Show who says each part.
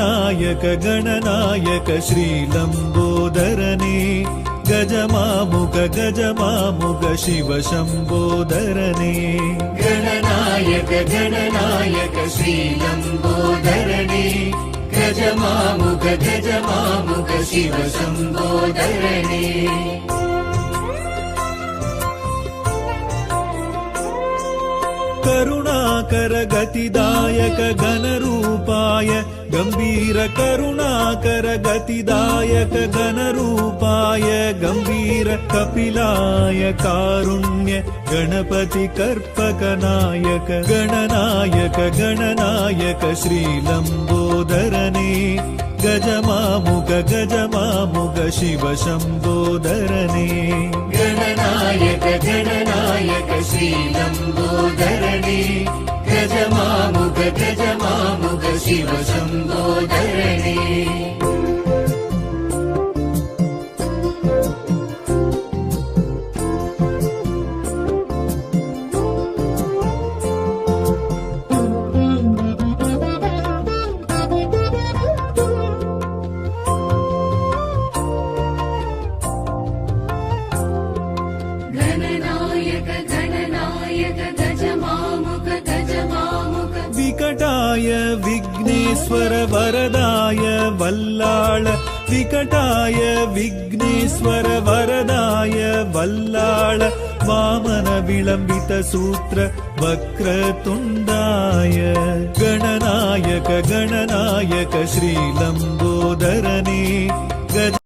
Speaker 1: गणनायक गणनायक श्रीलम्बोदरने गजमामुख शिव शम्बोदरने
Speaker 2: गणनायक गणनायक श्रीलम्बोदरने गजमामुख शिव शम्बोदरने
Speaker 1: करुणाकर गतिदायक घनरूपाय गंभीर करुणाकर गतिदायक घनरूपाय गंभीर कपिलाय कारुण्य गणपति कर्पक नायक गणनायक गणनायक श्रीलम्बोदरने गजमामुख शिव शम्बोदरने
Speaker 2: गणनायक गणनायक श्रीलम्बोदरने गजमामुख शिव शम्बोदरने
Speaker 1: विकटाय विघ्नेश्वर वरदाय वल्लाळ विकटाय विघ्नेश्वर वरदाय वल्लाळ वामन विलम्बित सूत्र वक्रतुण्डाय गणनायक गणनायक श्रीलम्बोदरने गज